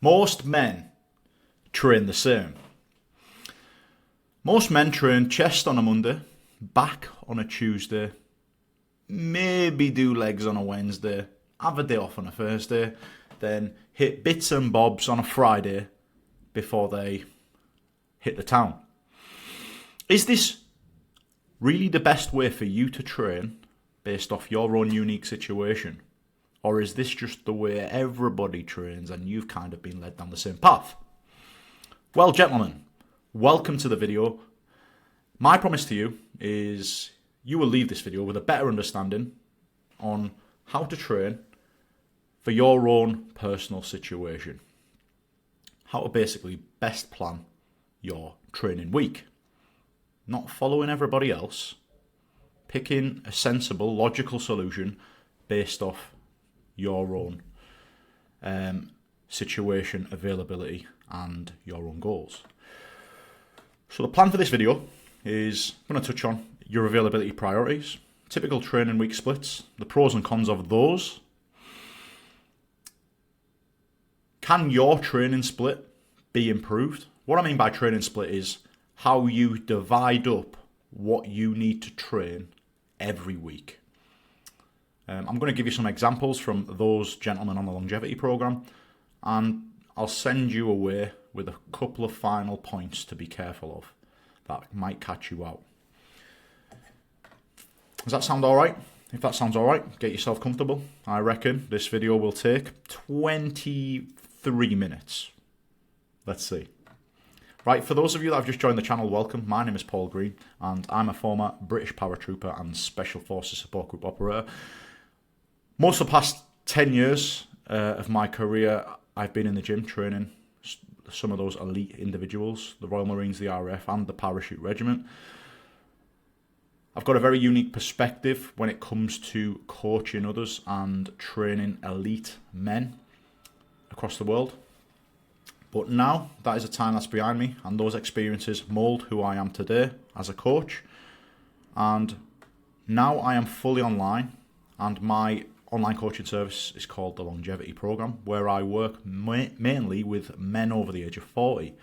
Most men train the same. Most men train chest on a Monday, back on a Tuesday, maybe do legs on a Wednesday, have a day off on a Thursday, then hit bits and bobs on a Friday before they hit the town. Is this really the best way for you to train based off your own unique situation? Or is this just the way everybody trains and you've kind of been led down the same path? Well, gentlemen, welcome to the video. My promise to you is you will leave this video with a better understanding on how to train for your own personal situation. How to basically best plan your training week. Not following everybody else, picking a sensible, logical solution based off your own situation, availability, and your own goals. So the plan for this video is I'm going to touch on your availability priorities, typical training week splits, the pros and cons of those. Can your training split be improved? What I mean by training split is how you divide up what you need to train every week. I'm going to give you some examples from those gentlemen on the longevity program, and I'll send you away with a couple of final points to be careful of that might catch you out. Does that sound all right? If that sounds all right, get yourself comfortable. I reckon this video will take 23 minutes. Let's see. Right, for those of you that have just joined the channel, welcome. My name is Paul Green, and I'm a former British paratrooper and Special Forces Support Group operator. Most of the past 10 years of my career, I've been in the gym training some of those elite individuals, the Royal Marines, the RAF, and the Parachute Regiment. I've got a very unique perspective when it comes to coaching others and training elite men across the world. But now, that is a time that's behind me, and those experiences mould who I am today as a coach. And now I am fully online, and my online coaching service is called the Longevity Program, where I work mainly with men over the age of 40.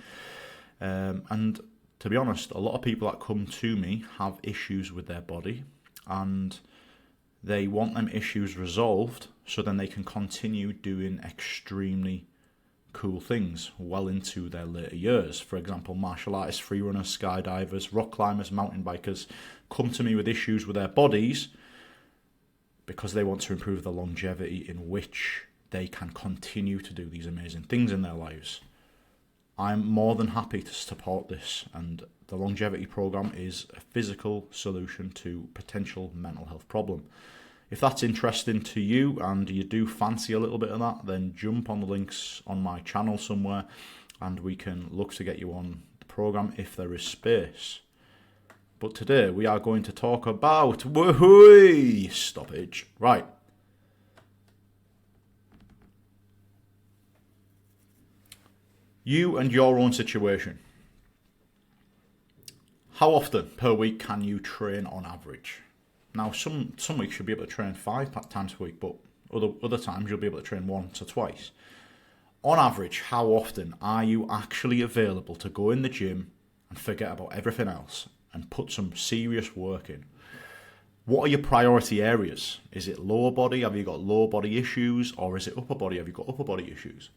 And to be honest, a lot of people that come to me have issues with their body, and they want them issues resolved so then they can continue doing extremely cool things well into their later years. For example, martial artists, free runners, skydivers, rock climbers, mountain bikers come to me with issues with their bodies because they want to improve the longevity in which they can continue to do these amazing things in their lives. I'm more than happy to support this, and the longevity program is a physical solution to potential mental health problem. If that's interesting to you and you do fancy a little bit of that, then jump on the links on my channel somewhere and we can look to get you on the program if there is space. But today we are going to talk about stoppage. Right. You and your own situation. How often per week can you train on average? Now, some weeks you'll be able to train 5 times a week, but other times you'll be able to train once or twice. On average, how often are you actually available to go in the gym and forget about everything else and put some serious work in? What are your priority areas? Is it lower body? Have you got lower body issues? Or is it upper body? Have you got upper body issues?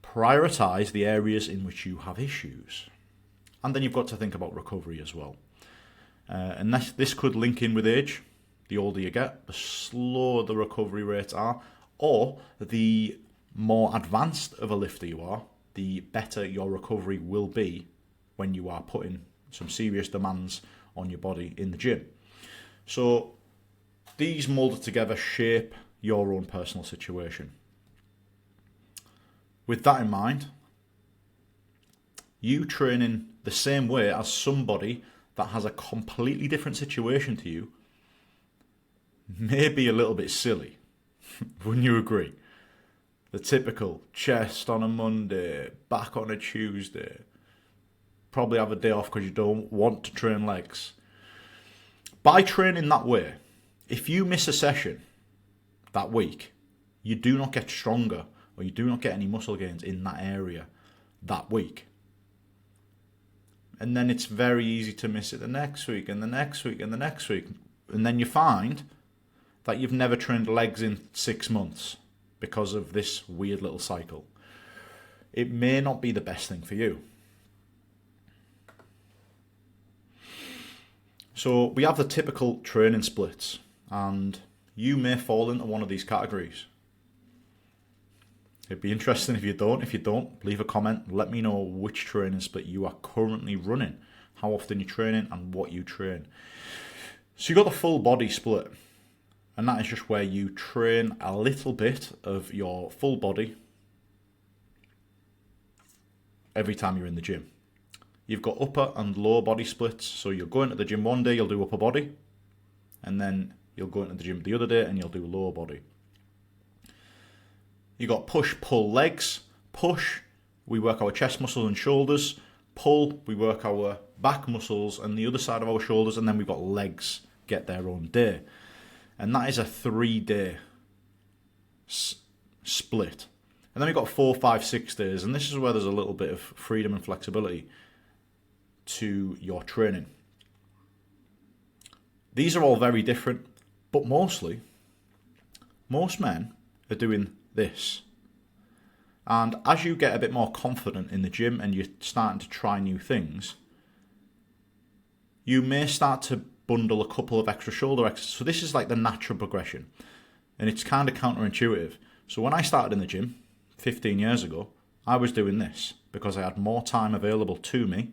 Prioritize the areas in which you have issues. And then you've got to think about recovery as well. And this could link in with age. The older you get, the slower the recovery rates are, or the more advanced of a lifter you are, the better your recovery will be when you are putting some serious demands on your body in the gym. So these molded together shape your own personal situation. With that in mind, you training the same way as somebody that has a completely different situation to you may be a little bit silly. Wouldn't you agree? The typical chest on a Monday, back on a Tuesday, probably have a day off because you don't want to train legs. By training that way, if you miss a session that week, you do not get stronger or you do not get any muscle gains in that area that week, and then it's very easy to miss it the next week and the next week and the next week, and then you find that you've never trained legs in 6 months because of this weird little cycle. It may not be the best thing for you. So we have the typical training splits, and you may fall into one of these categories. It'd be interesting if you don't. If you don't, leave a comment. Let me know which training split you are currently running, how often you're training, and what you train. So you've got the full body split, and that is just where you train a little bit of your full body every time you're in the gym. You've got upper and lower body splits. So you'll go into the gym one day, you'll do upper body, and then you'll go into the gym the other day and you'll do lower body. You've got push, pull, legs. Push, we work our chest muscles and shoulders. Pull, we work our back muscles and the other side of our shoulders, and then we've got legs get their own day. And that is a 3-day split. And then we've got 4, 5, 6 days, and this is where there's a little bit of freedom and flexibility to your training. These are all very different, but most men are doing this. And as you get a bit more confident in the gym and you're starting to try new things, you may start to bundle a couple of extra shoulder exercises. So this is like the natural progression, and it's kind of counterintuitive. So when I started in the gym 15 years ago, I was doing this because I had more time available to me.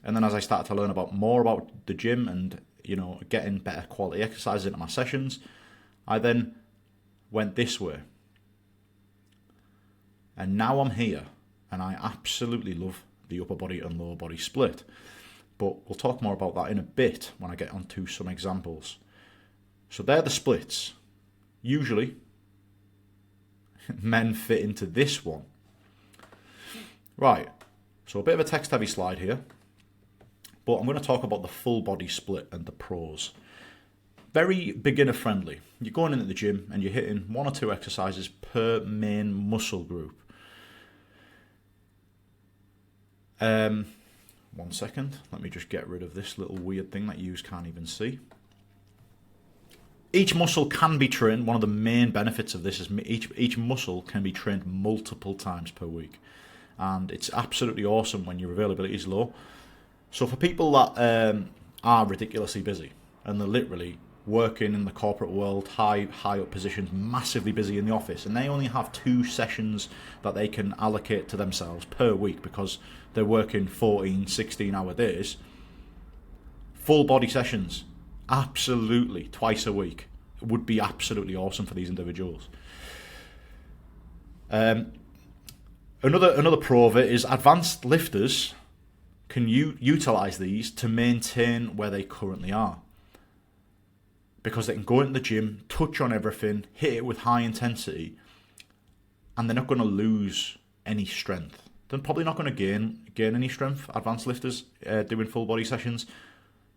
And then as I started to learn more about the gym and, getting better quality exercises into my sessions, I then went this way. And now I'm here, and I absolutely love the upper body and lower body split. But we'll talk more about that in a bit when I get onto some examples. So they're the splits. Usually, men fit into this one. Right, so a bit of a text-heavy slide here. But I'm going to talk about the full body split and the pros. Very beginner friendly. You're going into the gym and you're hitting 1 or 2 exercises per main muscle group. 1 second. Let me just get rid of this little weird thing that you can't even see. Each muscle can be trained. One of the main benefits of this is each muscle can be trained multiple times per week. And it's absolutely awesome when your availability is low. So for people that are ridiculously busy and they're literally working in the corporate world, high up positions, massively busy in the office, and they only have 2 sessions that they can allocate to themselves per week because they're working 14, 16-hour days, full body sessions, absolutely, twice a week, would be absolutely awesome for these individuals. Another pro of it is advanced lifters can utilize these to maintain where they currently are, because they can go into the gym, touch on everything, hit it with high intensity, and they're not going to lose any strength. They're probably not going to gain any strength, advanced lifters doing full body sessions,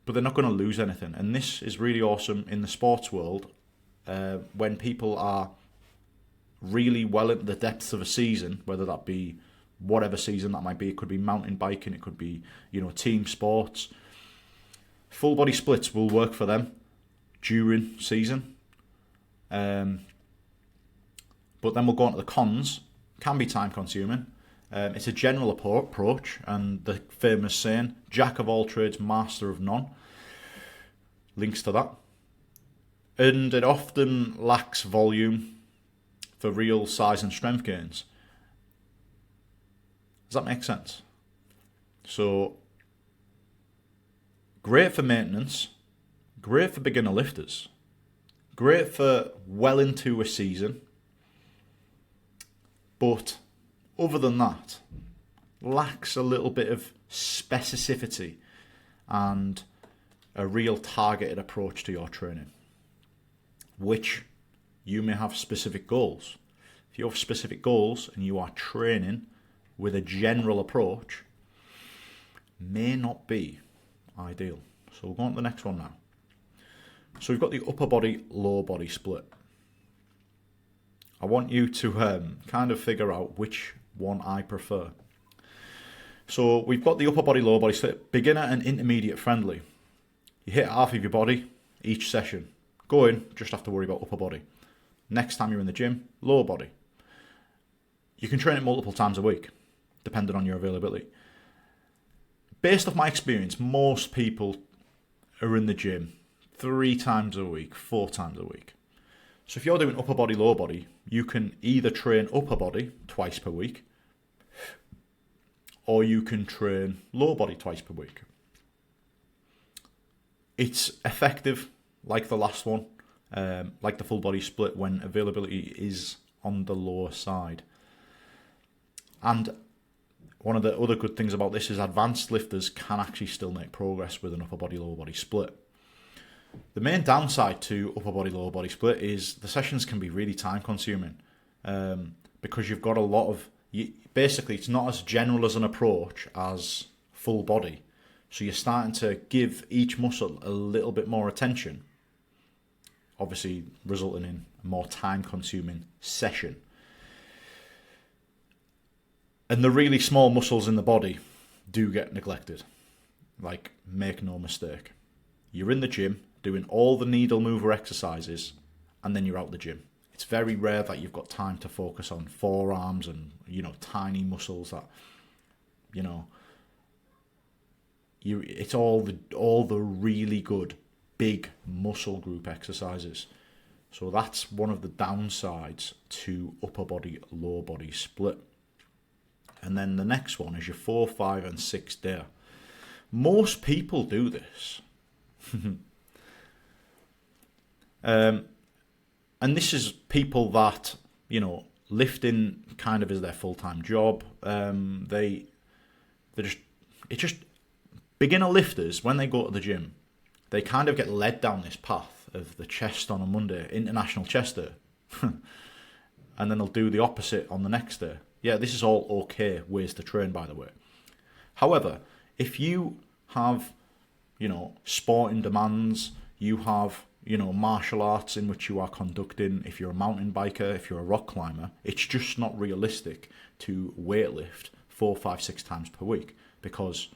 but they're not going to lose anything. And this is really awesome in the sports world when people are really well into the depths of a season, whether that be whatever season that might be. It could be mountain biking, it could be team sports. Full body splits will work for them during season. But then we'll go on to the cons. Can be time consuming. It's a general approach, and the famous saying, jack of all trades, master of none, links to that. And it often lacks volume for real size and strength gains. Does that make sense? So, great for maintenance, great for beginner lifters, great for well into a season, but other than that, lacks a little bit of specificity and a real targeted approach to your training, which you may have specific goals. If you have specific goals and you are training with a general approach, may not be ideal. So we'll go on to the next one now. So we've got the upper body, lower body split. I want you to kind of figure out which one I prefer. So we've got the upper body, lower body split, beginner and intermediate friendly. You hit half of your body each session. Go in, just have to worry about upper body. Next time you're in the gym, lower body. You can train it multiple times a week, depending on your availability. Based off my experience, most people are in the gym 3 times a week, 4 times a week. So if you're doing upper body, lower body, you can either train upper body twice per week, or you can train lower body twice per week. It's effective, like the last one, like the full body split, when availability is on the lower side. And one of the other good things about this is advanced lifters can actually still make progress with an upper body, lower body split. The main downside to upper body, lower body split is the sessions can be really time consuming, because you've got a lot of, basically it's not as general as an approach as full body. So you're starting to give each muscle a little bit more attention, obviously resulting in a more time consuming session. And the really small muscles in the body do get neglected. Like, make no mistake. You're in the gym doing all the needle mover exercises, and then you're out the gym. It's very rare that you've got time to focus on forearms and, tiny muscles that, it's all the really good big muscle group exercises. So that's one of the downsides to upper body, lower body split. And then the next one is your 4, 5, and 6 day. Most people do this. And this is people that, lifting kind of is their full-time job. Beginner lifters, when they go to the gym, they kind of get led down this path of the chest on a Monday, International Chest Day. And then they'll do the opposite on the next day. Yeah, this is all okay ways to train, by the way. However, if you have, sporting demands, you have, martial arts in which you are conducting, if you're a mountain biker, if you're a rock climber, it's just not realistic to weightlift 4, 5, 6 times per week, because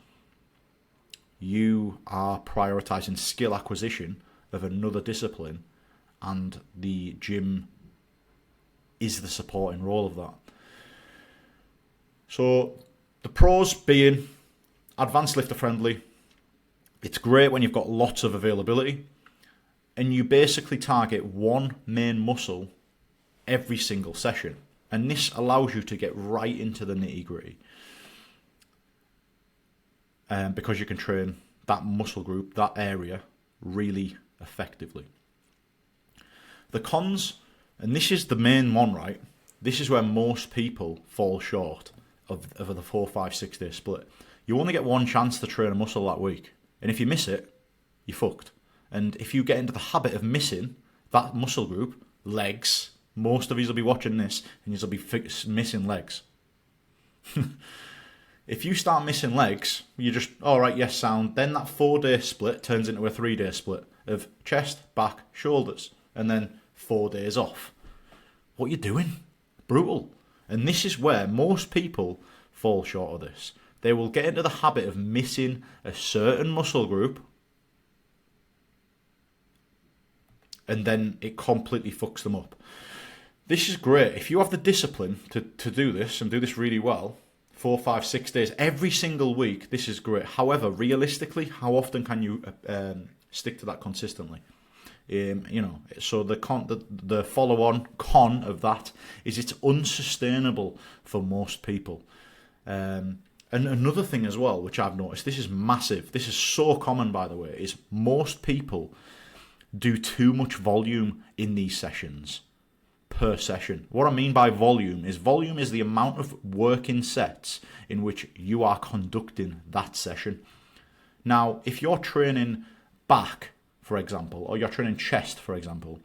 you are prioritizing skill acquisition of another discipline, and the gym is the supporting role of that. So the pros being advanced lifter friendly. It's great when you've got lots of availability, and you basically target one main muscle every single session. And this allows you to get right into the nitty gritty, because you can train that muscle group, that area, really effectively. The cons, and this is the main one, right? This is where most people fall short of the 4, 5, 6 day split. You only get one chance to train a muscle that week, and if you miss it, you're fucked. And if you get into the habit of missing that muscle group, legs, most of you will be watching this and you'll be missing legs. If you start missing legs, you're just, all right, yes, sound. Then that 4 day split turns into a 3 day split of chest, back, shoulders, and then 4 days off. What are you doing? Brutal. And this is where most people fall short of this. They will get into the habit of missing a certain muscle group, and then it completely fucks them up. This is great. If you have the discipline to do this and do this really well, 4, 5, 6 days, every single week, this is great. However, realistically, how often can you stick to that consistently? So the follow-on con of that is it's unsustainable for most people. And another thing as well, which I've noticed, this is massive, this is so common, by the way, is most people do too much volume in these sessions per session. What I mean by volume is the amount of working sets in which you are conducting that session. Now, if you're training back, for example, or you're training chest, for example,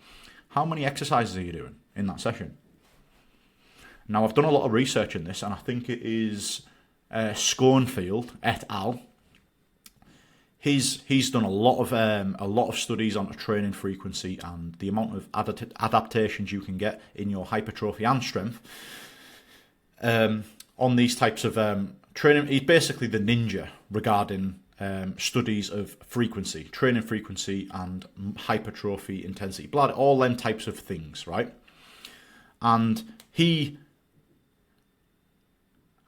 how many exercises are you doing in that session? Now, I've done a lot of research in this, and I think it is Schoenfield et al. he's done a lot of studies on training frequency and the amount of adaptations you can get in your hypertrophy and strength on these types of training. He's basically the ninja regarding studies of frequency, training frequency and hypertrophy intensity, blood, all them types of things, right? And he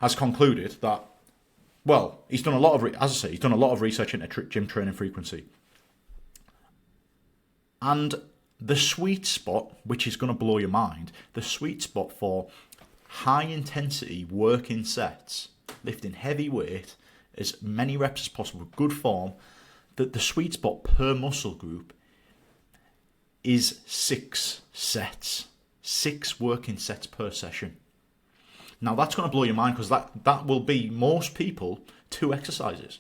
has concluded that, well, he's done a lot of, as I say, he's done a lot of research into gym training frequency. And the sweet spot, which is going to blow your mind, the sweet spot for high intensity working sets, lifting heavy weight, as many reps as possible, good form, that the sweet spot per muscle group is 6 sets. 6 working sets per session. Now that's going to blow your mind, because that will be most people 2 exercises.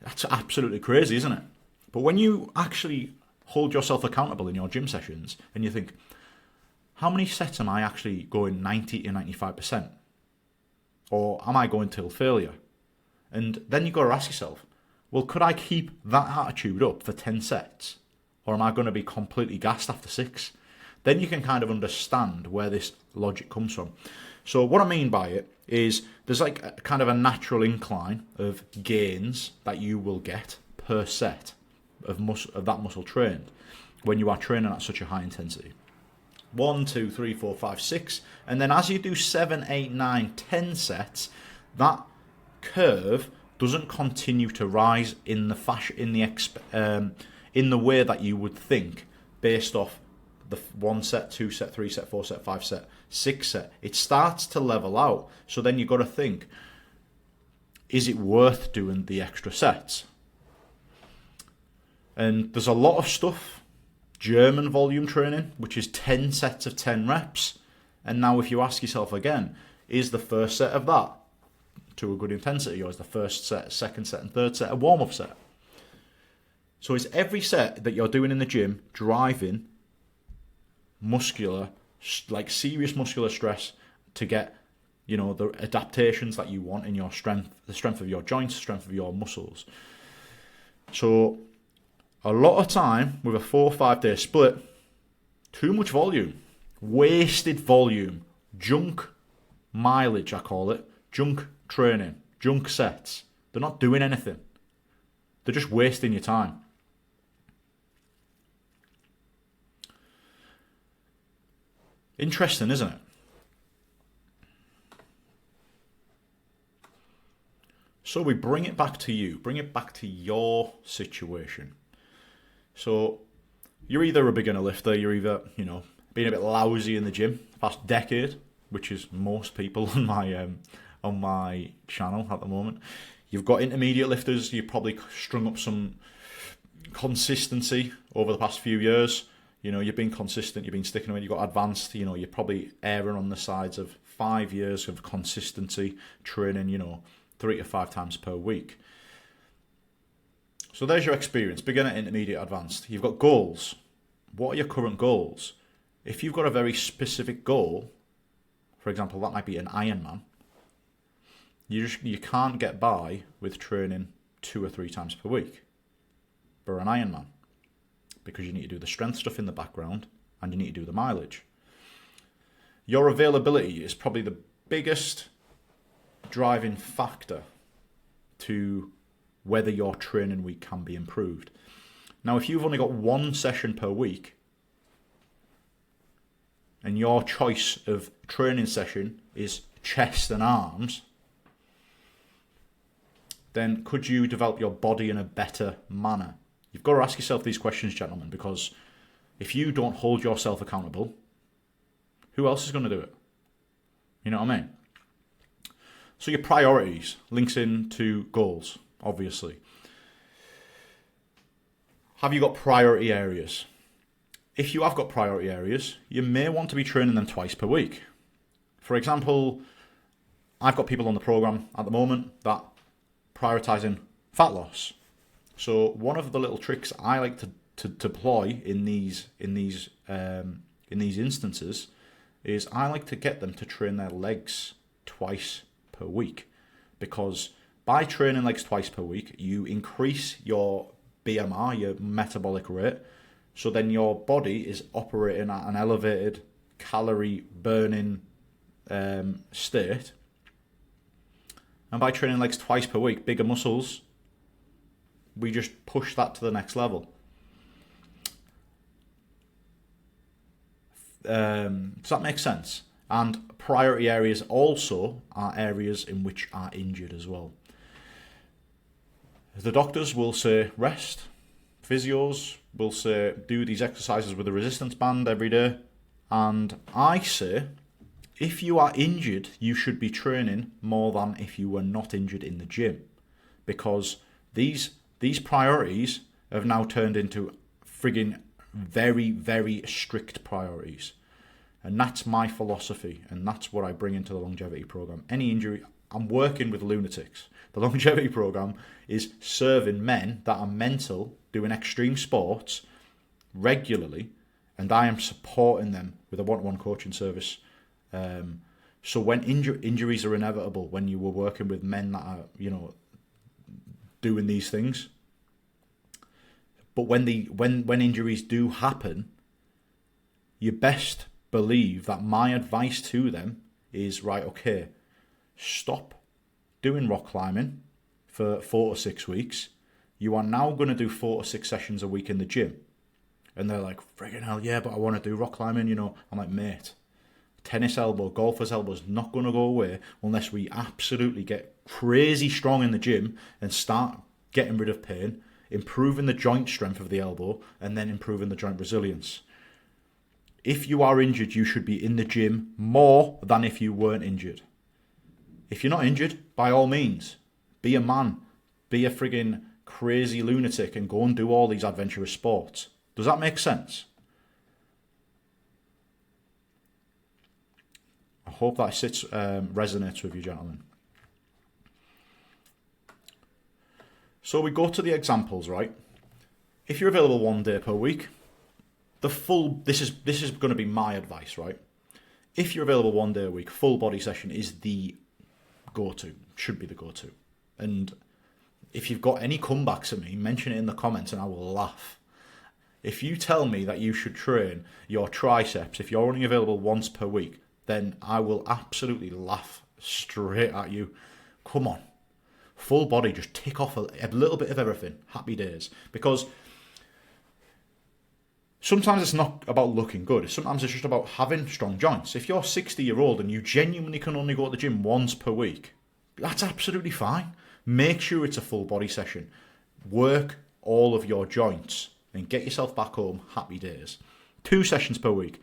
That's absolutely crazy, isn't it? But when you actually hold yourself accountable in your gym sessions and you think, how many sets am I actually going 90 to 95%? Or am I going till failure? And then you've got to ask yourself, well, could I keep that attitude up for 10 sets? Or am I going to be completely gassed after 6? Then you can kind of understand where this logic comes from. So what I mean by it is there's like a kind of a natural incline of gains that you will get per set of that muscle trained when you are training at such a high intensity. 1, 2, 3, 4, 5, 6. And then as you do 7, 8, 9, 10 sets, that curve doesn't continue to rise in the in the way that you would think based off the 1 set, 2 set, 3 set, 4 set, 5 set, 6 set. It starts to level out. So then you've got to think, is it worth doing the extra sets? And there's a lot of stuff. German volume training, which is 10 sets of 10 reps. And now if you ask yourself again, is the first set of that to a good intensity, or is the first set, second set and third set a warm-up set? So is every set that you're doing in the gym driving muscular, like serious muscular stress to get, the adaptations that you want in your strength, the strength of your joints, strength of your muscles? So a lot of time with a 4 or 5 day split, too much volume, wasted volume, junk mileage, I call it, junk training, junk sets. They're not doing anything. They're just wasting your time. Interesting, isn't it? So we bring it back to you, bring it back to your situation. So you're either a beginner lifter, you're either, being a bit lousy in the gym the past decade, which is most people on my channel at the moment. You've got intermediate lifters, you've probably strung up some consistency over the past few years. You've been consistent, you've been sticking with it. You've got advanced, you're probably erring on the sides of 5 years of consistency, training, 3 to 5 times per week. So there's your experience, beginner, intermediate, advanced. You've got goals. What are your current goals? If you've got a very specific goal, for example, that might be an Ironman, you can't get by with training 2 or 3 times per week for an Ironman, because you need to do the strength stuff in the background and you need to do the mileage. Your availability is probably the biggest driving factor to whether your training week can be improved. Now, if you've only got 1 session per week and your choice of training session is chest and arms, then could you develop your body in a better manner? You've got to ask yourself these questions, gentlemen, because if you don't hold yourself accountable, who else is going to do it? You know what I mean? So your priorities links into goals, obviously. Have you got priority areas? If you have got priority areas, you may want to be training them twice per week. For example, I've got people on the program at the moment that prioritizing fat loss. So one of the little tricks I like to deploy in these instances is I like to get them to train their legs twice per week, because by training legs twice per week, you increase your BMR, your metabolic rate, so then your body is operating at an elevated calorie burning state. And by training legs twice per week, bigger muscles, we just push that to the next level. Does that make sense? And priority areas also are areas in which are injured as well. The doctors will say rest. Physios will say do these exercises with a resistance band every day. And I say if you are injured, you should be training more than if you were not injured in the gym. Because these priorities have now turned into frigging very, very strict priorities. And that's my philosophy, and that's what I bring into the longevity program. Any injury, I'm working with lunatics. The longevity program is serving men that are mental, doing extreme sports regularly, and I am supporting them with a one-to-one coaching service. So when injuries are inevitable, when you were working with men that are, doing these things, but when injuries do happen, you best believe that my advice to them is, right, okay, stop doing rock climbing for 4 to 6 weeks. You are now going to do 4 to 6 sessions a week in the gym. And they're like, friggin' hell, yeah, but I want to do rock climbing, I'm like, mate, tennis elbow, golfer's elbow is not going to go away unless we absolutely get crazy strong in the gym and start getting rid of pain, improving the joint strength of the elbow, and then improving the joint resilience. If you are injured, you should be in the gym more than if you weren't injured. If you're not injured, by all means, be a man, be a friggin' crazy lunatic and go and do all these adventurous sports. Does that make sense? I hope that resonates with you, gentlemen. So we go to the examples, right? If you're available 1 day per week, this is going to be my advice, right? If you're available 1 day a week, full body session is the go-to, should be the go-to. And if you've got any comebacks at me, mention it in the comments and I will laugh. If you tell me that you should train your triceps, if you're only available once per week, then I will absolutely laugh straight at you. Come on. Full body, just tick off a little bit of everything. Happy days. Because sometimes it's not about looking good. Sometimes it's just about having strong joints. If you're 60-year-old and you genuinely can only go to the gym once per week, that's absolutely fine. Make sure it's a full body session. Work all of your joints and get yourself back home. Happy days. 2 sessions per week.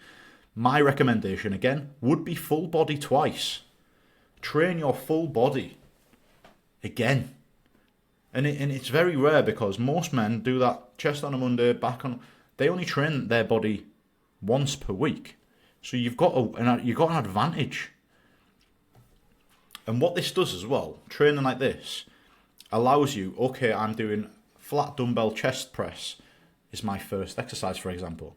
My recommendation, again, would be full body twice. Train your full body again. And it's very rare because most men do that chest on a Monday, back on... They only train their body once per week. So you've got an advantage. And what this does as well, training like this, allows you, okay, I'm doing flat dumbbell chest press is my first exercise, for example.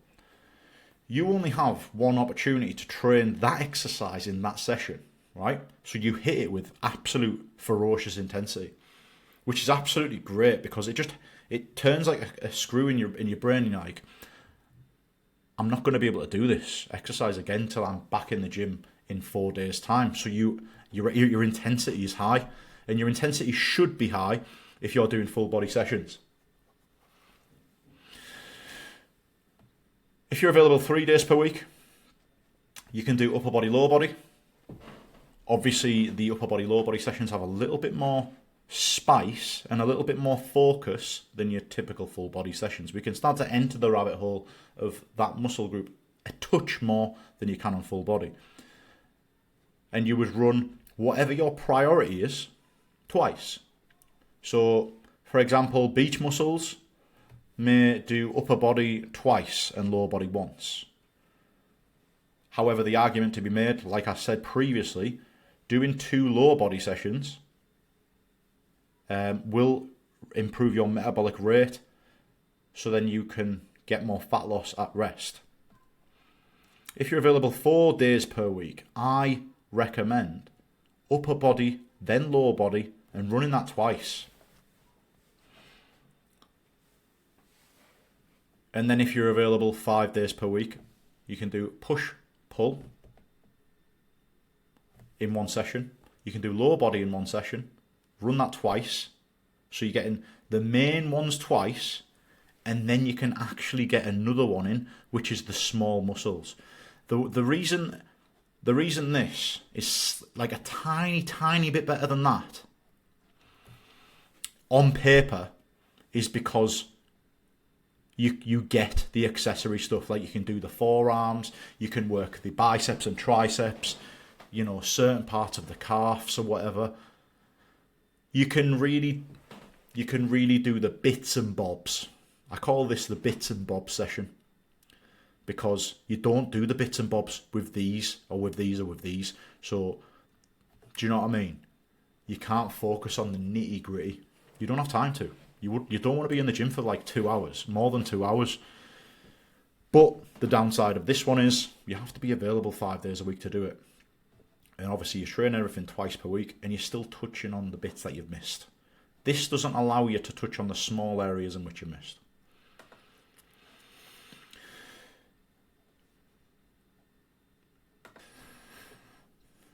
You only have one opportunity to train that exercise in that session, right? So you hit it with absolute ferocious intensity, which is absolutely great because it turns like a screw in your brain, and you're like, I'm not going to be able to do this exercise again till I'm back in the gym in 4 days' time. So your intensity is high, and your intensity should be high if you're doing full body sessions. If you're available 3 days per week, you can do upper body, lower body. Obviously, the upper body, lower body sessions have a little bit more spice and a little bit more focus than your typical full body sessions. We can start to enter the rabbit hole of that muscle group a touch more than you can on full body. And you would run whatever your priority is twice. So, for example, beach muscles may do upper body twice and lower body once. However, the argument to be made, like I said previously, doing 2 lower body sessions will improve your metabolic rate, so then you can get more fat loss at rest. If you're available 4 days per week, I recommend upper body, then lower body, and running that twice. And then if you're available 5 days per week, you can do push, pull in one session. You can do lower body in one session, run that twice. So you're getting the main ones twice, and then you can actually get another one in, which is the small muscles. The reason this is like a tiny bit better than that on paper is because you get the accessory stuff. Like you can do the forearms, you can work the biceps and triceps, you know, certain parts of the calves or whatever. You can really do the bits and bobs. I call this the bits and bobs session, because you don't do the bits and bobs with these or with these or with these. So, do you know what I mean? You can't focus on the nitty gritty. You don't have time to. You don't want to be in the gym for like 2 hours, more than 2 hours. But the downside of this one is you have to be available 5 days a week to do it. And obviously you're training everything twice per week, and you're still touching on the bits that you've missed. This doesn't allow you to touch on the small areas in which you missed.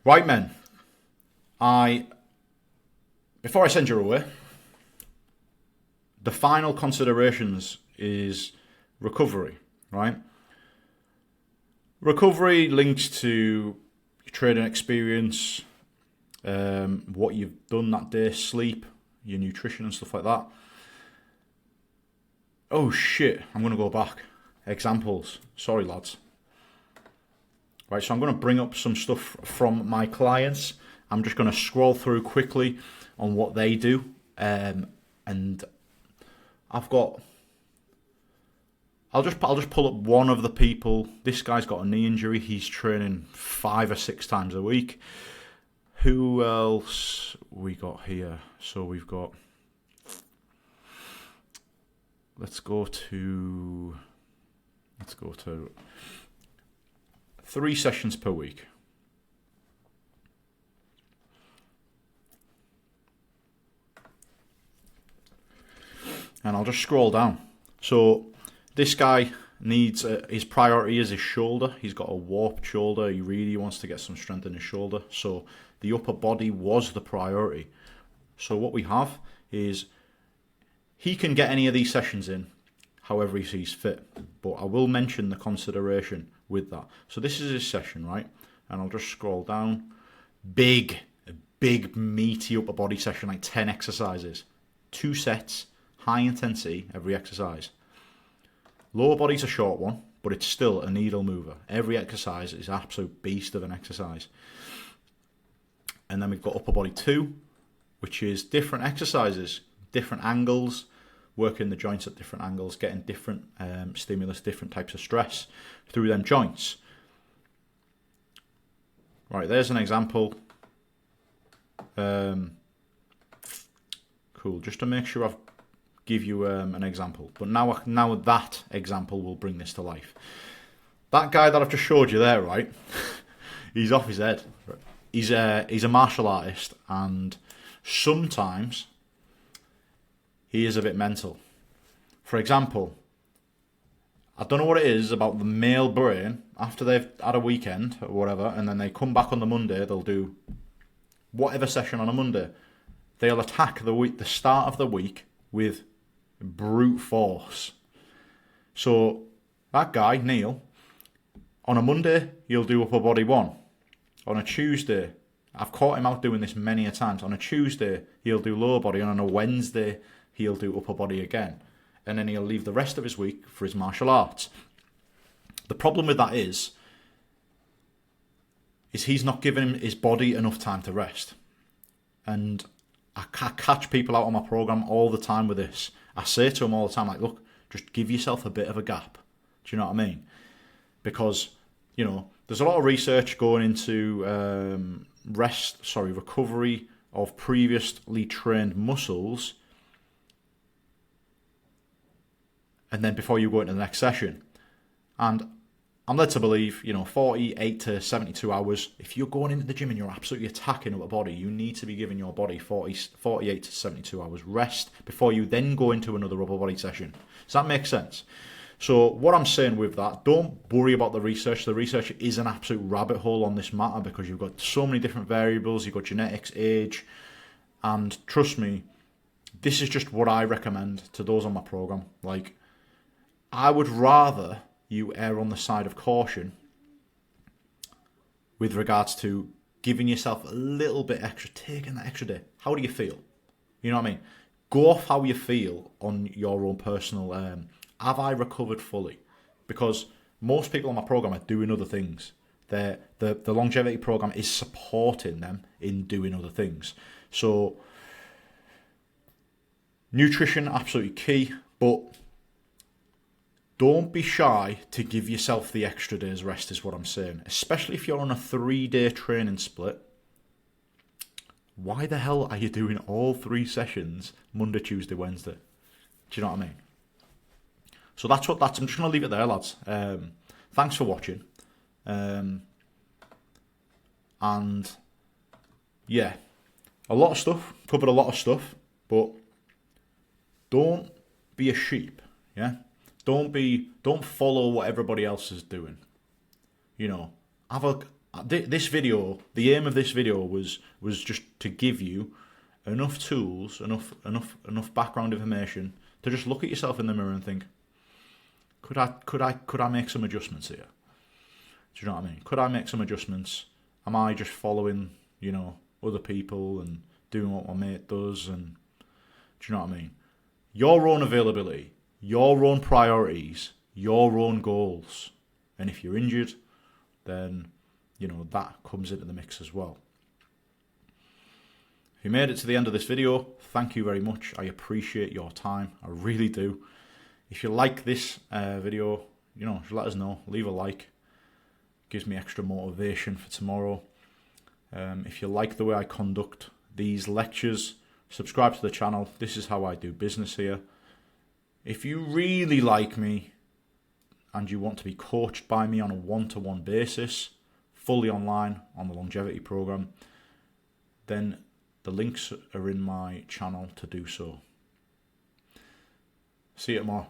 Right, men. Before I send you away, the final considerations is recovery, right? Recovery links to your training experience, what you've done that day, sleep, your nutrition and stuff like that. Oh shit, I'm going to go back. Examples. Sorry, lads. Right, so I'm going to bring up some stuff from my clients. I'm just going to scroll through quickly on what they do. And I'll just pull up one of the people. This guy's got a knee injury. He's training 5 or 6 times a week. Who else we got here? So we've got, let's go to 3 sessions per week. And I'll just scroll down. So this guy needs, his priority is his shoulder. He's got a warped shoulder. He really wants to get some strength in his shoulder. So the upper body was the priority. So what we have is he can get any of these sessions in however he sees fit. But I will mention the consideration with that. So this is his session, right? And I'll just scroll down. Big meaty upper body session, like 10 exercises. 2 sets, high intensity every exercise. Lower body's a short one, but it's still a needle mover. Every exercise is an absolute beast of an exercise. And then we've got upper body 2, which is different exercises, different angles, working the joints at different angles, getting different stimulus, different types of stress through them joints. Right, there's an example. Cool, just to make sure I've give you an example. But now that example will bring this to life. That guy that I've just showed you there, right? He's off his head. He's a martial artist, and sometimes he is a bit mental. For example, I don't know what it is about the male brain. After they've had a weekend or whatever, and then they come back on the Monday, they'll do whatever session on a Monday. They'll attack the start of the week with brute force. So that guy, Neil, on a Monday, he'll do upper body 1. On a Tuesday, I've caught him out doing this many a times. On a Tuesday, he'll do lower body, and on a Wednesday, he'll do upper body again. And then he'll leave the rest of his week for his martial arts. The problem with that is he's not giving his body enough time to rest. And I catch people out on my program all the time with this. I say to them all the time, like, look, just give yourself a bit of a gap. Do you know what I mean? Because, you know, there's a lot of research going into recovery of previously trained muscles, and then before you go into the next session. And I'm led to believe, 48 to 72 hours. If you're going into the gym and you're absolutely attacking upper body, you need to be giving your body 48 to 72 hours rest before you then go into another upper body session. Does that make sense? So what I'm saying with that, don't worry about the research. The research is an absolute rabbit hole on this matter because you've got so many different variables. You've got genetics, age, and trust me, this is just what I recommend to those on my program. Like, I would rather you err on the side of caution with regards to giving yourself a little bit extra, taking that extra day. How do you feel? You know what I mean? Go off how you feel on your own personal, have I recovered fully? Because most people on my program are doing other things. The longevity program is supporting them in doing other things. So nutrition, absolutely key, but don't be shy to give yourself the extra day's rest is what I'm saying. Especially if you're on a 3-day training split. Why the hell are you doing all 3 sessions Monday, Tuesday, Wednesday? Do you know what I mean? So that's I'm just going to leave it there, lads. Thanks for watching. And yeah, a lot of stuff, covered a lot of stuff, but don't be a sheep, yeah? Don't follow what everybody else is doing. This video, the aim of this video was just to give you enough tools, enough background information to just look at yourself in the mirror and think, could I make some adjustments here? Do you know what I mean? Could I make some adjustments? Am I just following, other people and doing what my mate does? And do you know what I mean? Your own availability, your own priorities, your own goals. And if you're injured, then, that comes into the mix as well. If you made it to the end of this video, thank you very much. I appreciate your time. I really do. If you like this video, just let us know. Leave a like. Gives me extra motivation for tomorrow. If you like the way I conduct these lectures, subscribe to the channel. This is how I do business here. If you really like me and you want to be coached by me on a one-to-one basis, fully online on the longevity program, then the links are in my channel to do so. See you tomorrow.